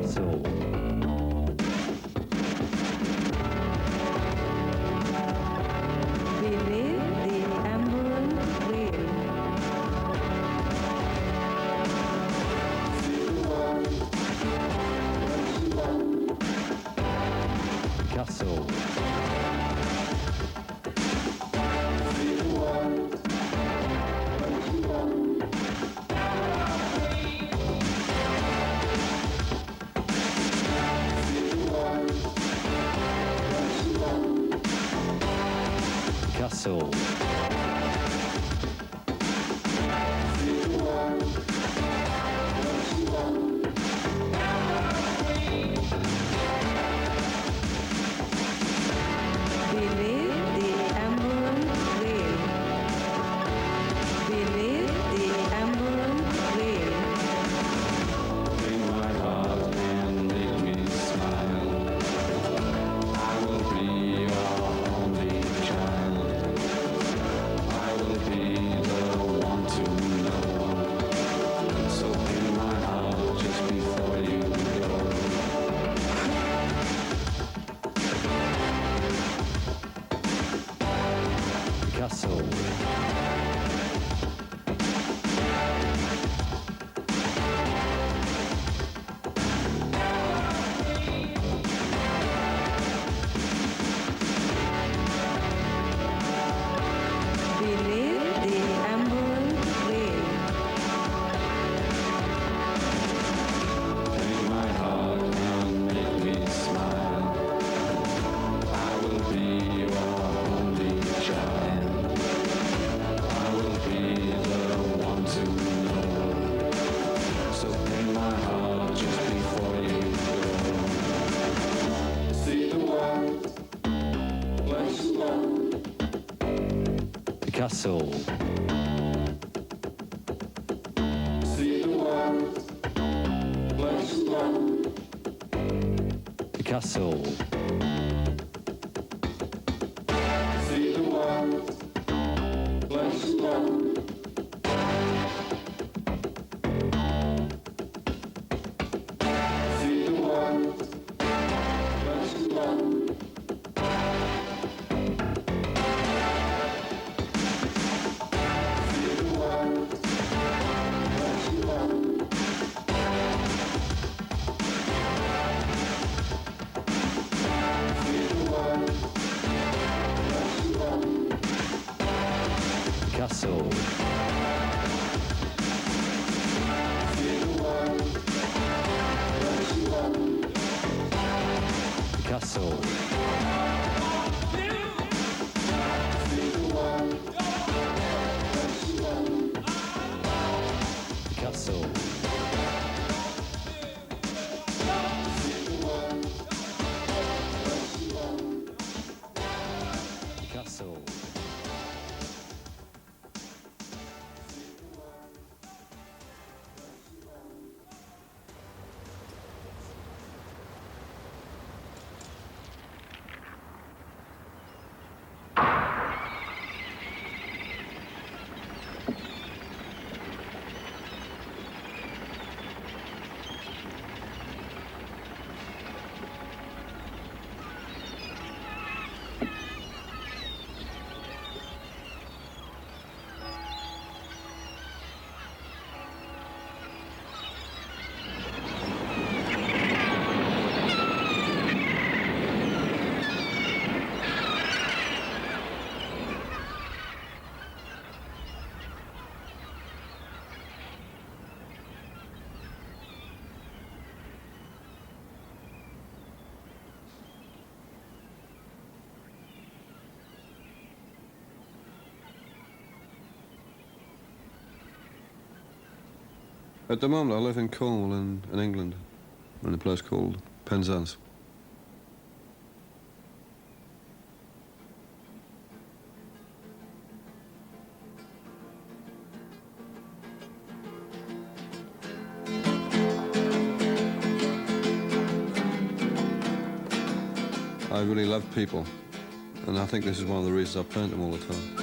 Picasso. Beneath the emerald veil. Picasso. Picasso. Beneath the emerald veil. Beneath the emerald veil. In my heart and make me smile. I will be your only child. I will be the one to know. So in my heart just before you go. Picasso. Beneath the emerald veil. In my heart and make me smile. I will be your only child. I will be the one to know. So in my heart just before you go. See the world, place you love. Picasso. See the world, place you love. Picasso. See the world, place you love. See the world, place you love. See the world, place you love. See the world, place you love. Picasso. See the world, place you love. Picasso. See the world, place you love. Picasso. See the world, place you love. Picasso. At the moment, I live in Cornwall in England, in a place called Penzance. I really love people, and I think this is one of the reasons I paint them all the time.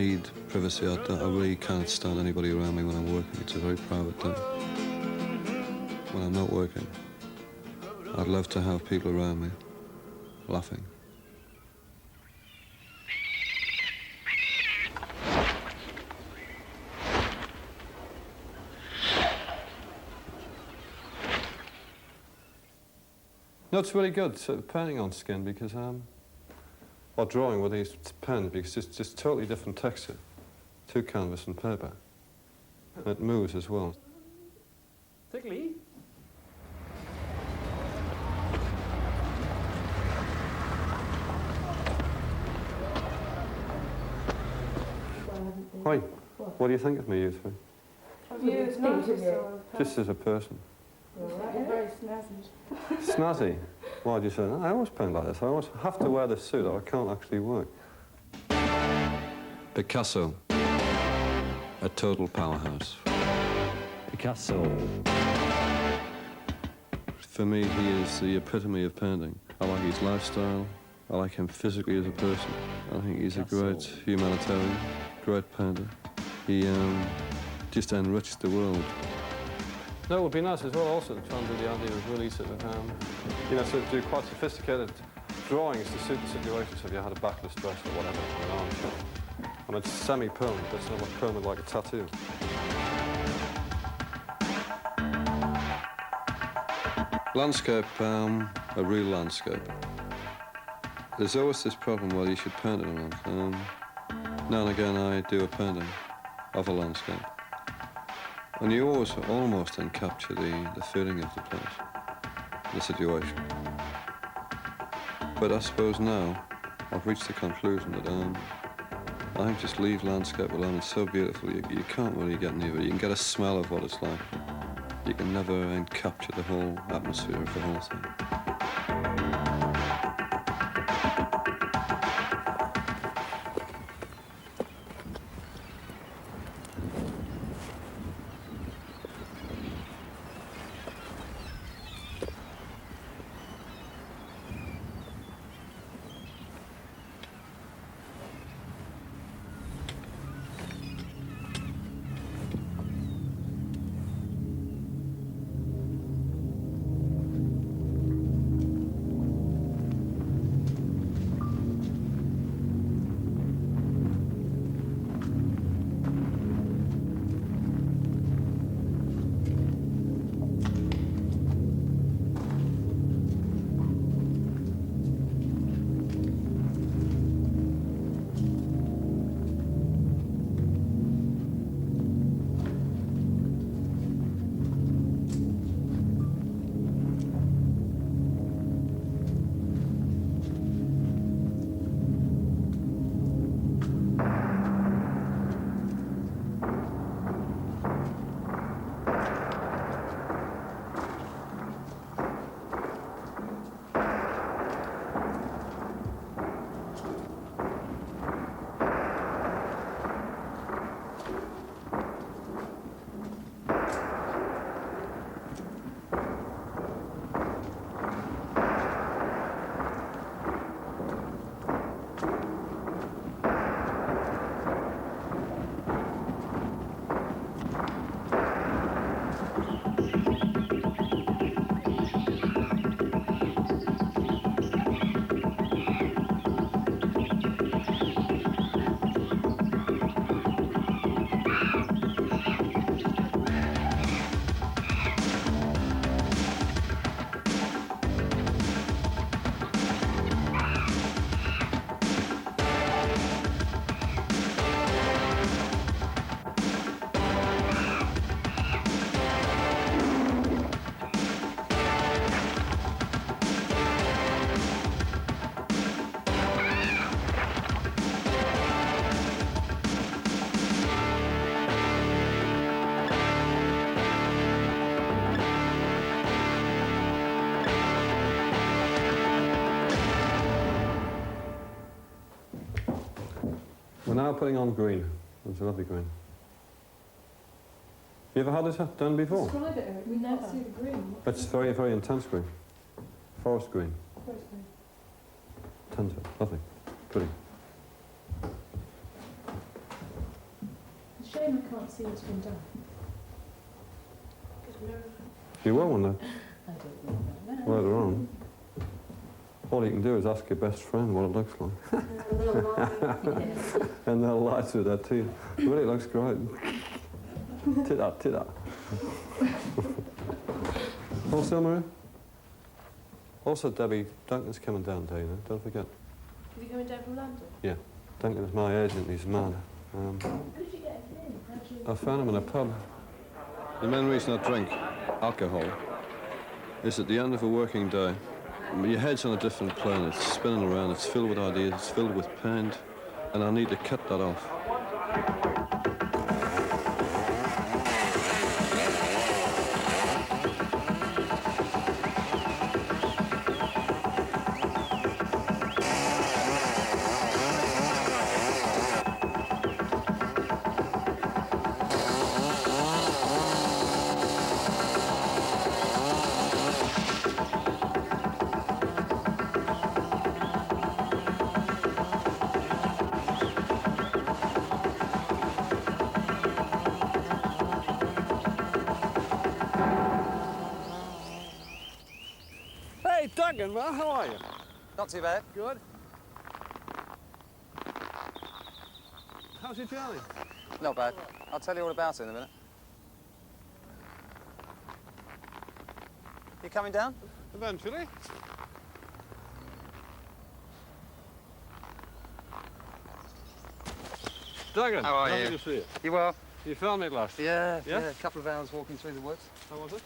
need privacy. I really can't stand anybody around me when I'm working. It's a very private thing. When I'm not working, I'd love to have people around me laughing. No, it's really good painting on skin because, or drawing with these pens because it's just totally different texture to canvas and paper. And it moves as well. Tickly? Hi, what do you think of me, you three? It's nice of you. Just as a person. You're very snazzy. Snazzy? Why do you say that? I always paint like this. I always have to wear this suit or I can't actually work. Picasso, a total powerhouse. Picasso. For me, he is the epitome of painting. I like his lifestyle. I like him physically as a person. I think he's a great humanitarian, great painter. He just enriched the world. No, it would be nice as well also to try and do the idea of really sort of, you know, sort of do quite sophisticated drawings to suit the situation. So if you had a backless dress or whatever, or an arm shot. And it's semi-permanent, but it's not like permanent like a tattoo. Landscape, a real landscape. There's always this problem whether you should paint it or not. Now and again I do a painting of a landscape. And you always almost then capture the feeling of the place, the situation. But I suppose now I've reached the conclusion that I think just leave landscape alone. It's so beautiful, you can't really get near it. You can get a smell of what it's like. You can never capture the whole atmosphere of the whole thing. We're now putting on green. It's a lovely green. You ever had this done before? Describe it, Eric. We never see the green. It's very, very intense green. Forest green. Forest green. Intense, lovely, pretty. shame I can't see what's been done. You will one day, I don't know about that. later on. All you can do is ask your best friend what it looks like. Yes. And they'll lie to that to you. It really looks great. Tit-tat, tit-tat. Also, Maria? Also, Debbie, Duncan's coming down today, you know, don't forget. Is he coming down from London? Yeah, Duncan is my agent, he's mad. How did you get him in? How did you... I found him in a pub. The main reason I drink alcohol is at the end of a working day, your head's on a different plane, it's spinning around, it's filled with ideas, it's filled with pain, and I need to cut that off. Hey, Duncan, well, how are you? Not too bad. Good. How's your journey? Not bad. I'll tell you all about it in a minute. You coming down? Eventually. Duncan, How are lovely you? to see you. You well? You found me at last. Yeah, Yeah? yeah. A couple of hours walking through the woods. How was it?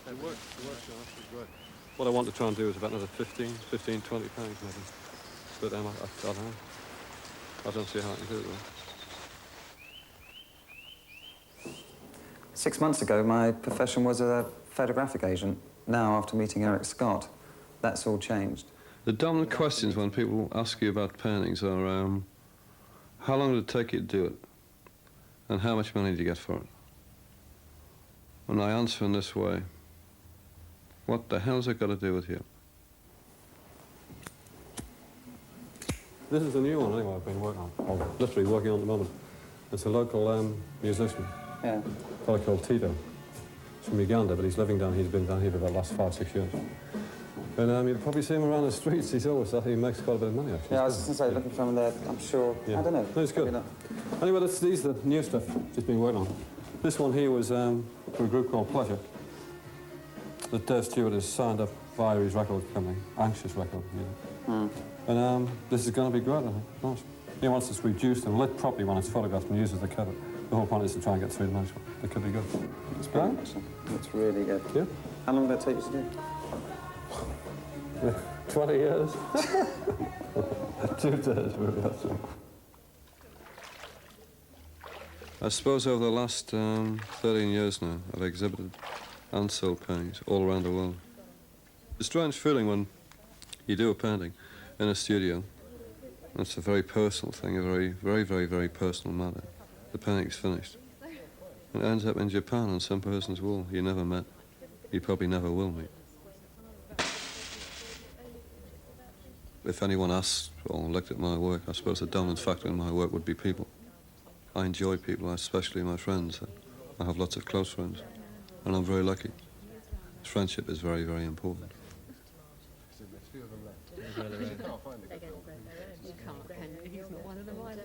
It works, yeah, that's great. What I want to try and do is about another 15, 20 pounds maybe. But I don't know. I don't see how I can do it though. 6 months ago, my profession was a photographic agent. Now, after meeting Eric Scott, that's all changed. The dominant questions when people ask you about paintings are, how long did it take you to do it? And how much money did you get for it? And I answer in this way, what the hell's it got to do with you? This is a new one anyway I've been working on, or literally working on at the moment. It's a local musician, Yeah. a fellow called Tito. He's from Uganda, but he's living down here, he's been down here for about the last 5, 6 years. And you'll probably see him around the streets. He's always he makes quite a bit of money, actually. Yeah, I was going to say, looking from there, I'm sure, Yeah. I don't know. No, it's good. Maybe not. Anyway, these are the new stuff just been working on. This one here was for a group called Pleasure that Dave Stuart has signed up via his record company, Anxious Record. You know. And this is going to be great, I think. Nice. Once it's reduced and lit properly when it's photographed and used as a cover, the whole point is to try and get through the next one. It could be good. It's great, actually. It's really good. Yeah? How long did that take you to do? 20 years. 2 days, really, that's it. I suppose over the last 13 years now, I've exhibited and sold paintings all around the world. It's a strange feeling when you do a painting in a studio. It's a very personal thing, a very, very, very, very personal matter. The painting's finished. And it ends up in Japan on some person's wall you never met. You probably never will meet. If anyone asked or looked at my work, I suppose the dominant factor in my work would be people. I enjoy people, especially my friends. I have lots of close friends, and I'm very lucky. Friendship is very, very important. He's not one of them either.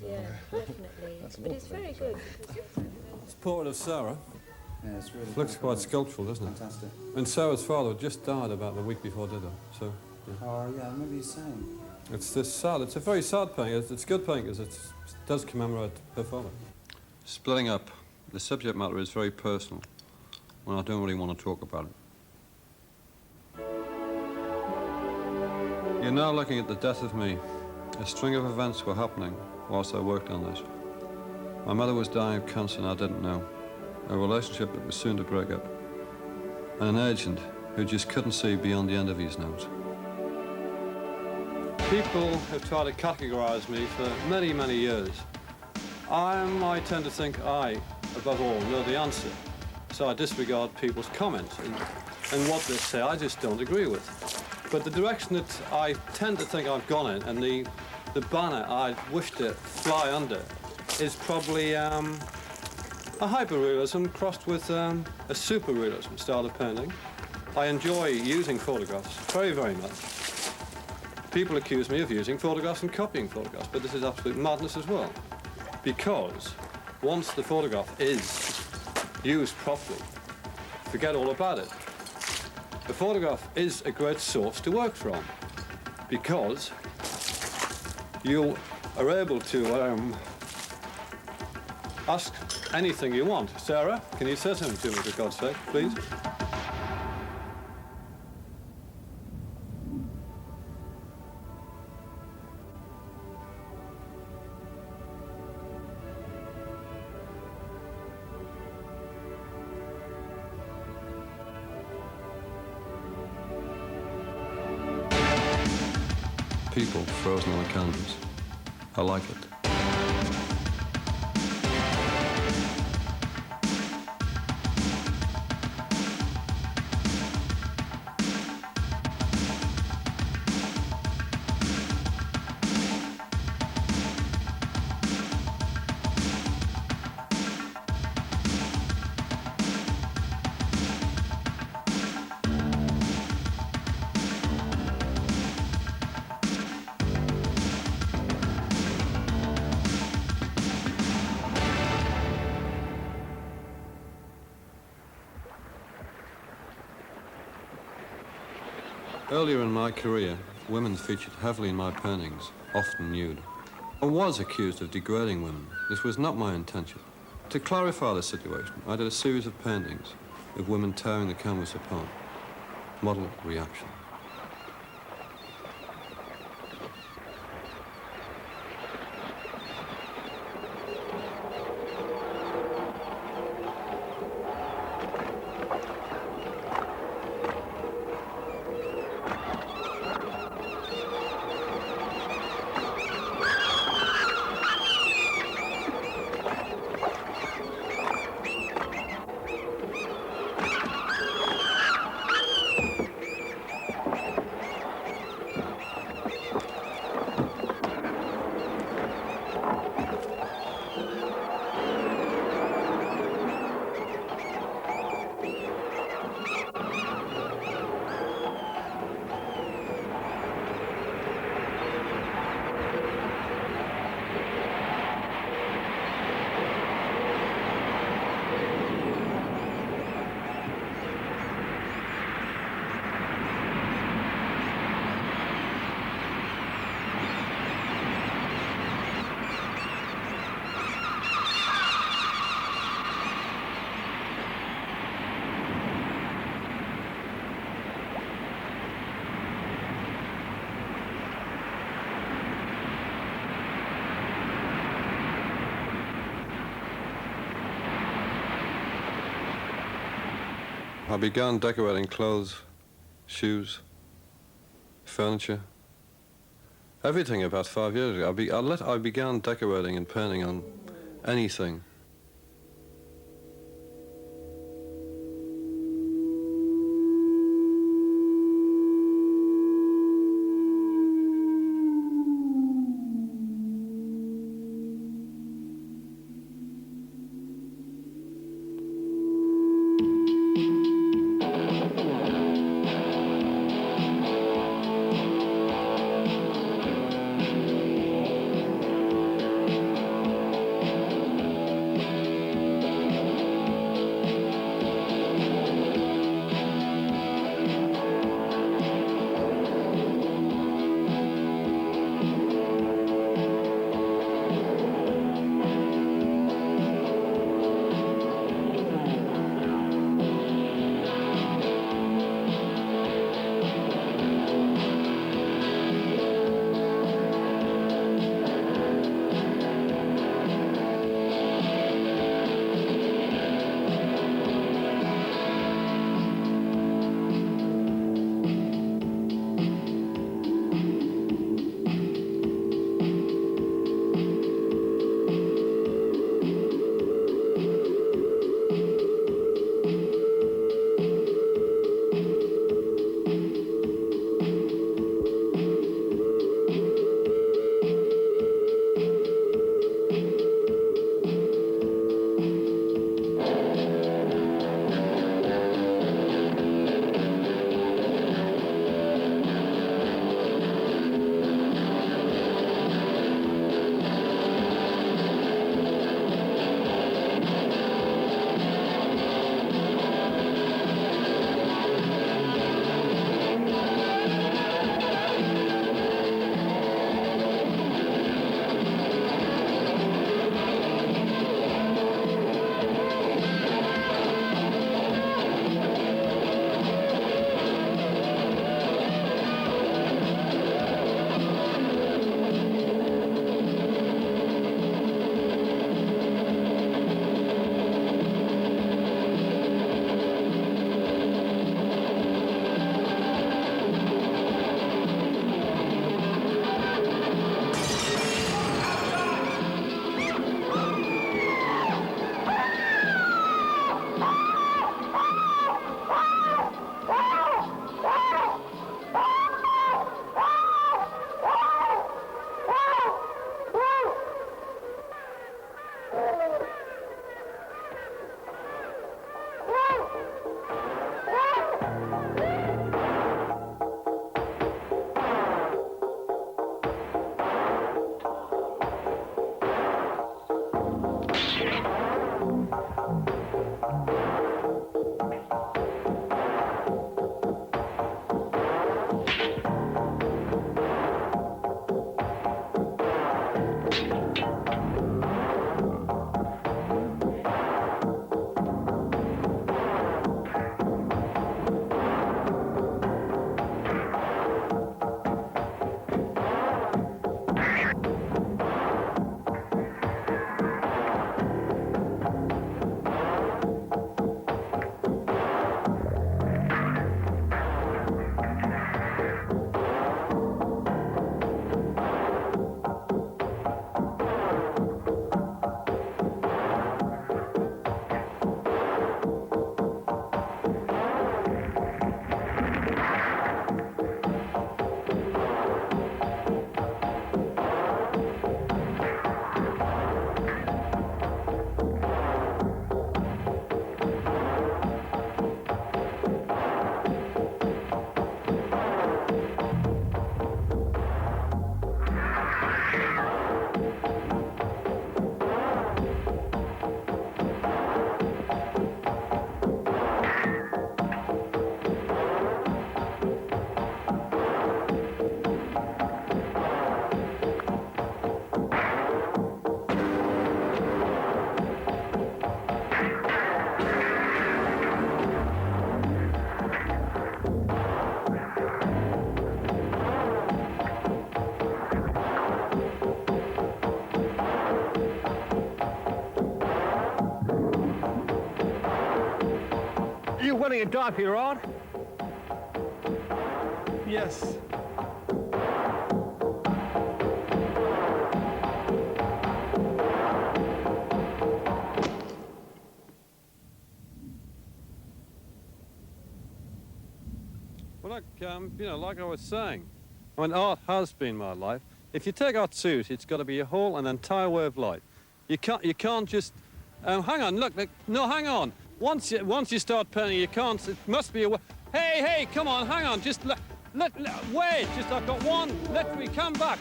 Yeah, definitely. But it's very good. It's a portrait of Sarah. Yeah, it's really Looks quite sculptural, doesn't it? fantastic. And Sarah's father just died about the week before dinner, so yeah. Oh, yeah, I remember you saying. It's this sad. It's a very sad painting. It's a good painting because it does commemorate her father. Splitting up. The subject matter is very personal, and I don't really want to talk about it. You're now looking at the death of me. A string of events were happening whilst I worked on this. My mother was dying of cancer and I didn't know. A relationship that was soon to break up. And an agent who just couldn't see beyond the end of his nose. People have tried to categorise me for many, many years. I tend to think I, above all, know the answer. So I disregard people's comments and what they say I just don't agree with. But the direction that I tend to think I've gone in, and the banner I wish to fly under, is probably a hyperrealism crossed with a superrealism style of painting. I enjoy using photographs very, very much. People accuse me of using photographs and copying photographs, but this is absolute madness as well. Because once the photograph is used properly, forget all about it. The photograph is a great source to work from because you are able to ask anything you want. Sarah, can you say something to me, for God's sake, please? People frozen on a canvas. I like it. Earlier in my career, women featured heavily in my paintings, often nude. I was accused of degrading women. This was not my intention. To clarify the situation, I did a series of paintings of women tearing the canvas apart. Model reaction. I began decorating clothes, shoes, furniture, everything about 5 years ago. I began decorating and painting on anything. plenty of dive here, Rod. Yes. Well, like I was saying, I mean, art has been my life. If you take art suit, it's got to be a whole and entire way of life. You can't just. Hang on, look, no, hang on. Once you start painting, you can't. It must be a. Hey, come on, hang on, just wait. Just I've got one. Let me come back.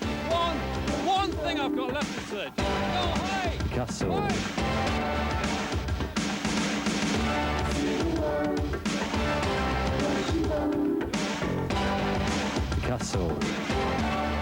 One thing I've got left to say. Just, hey. Picasso. Wait. Picasso.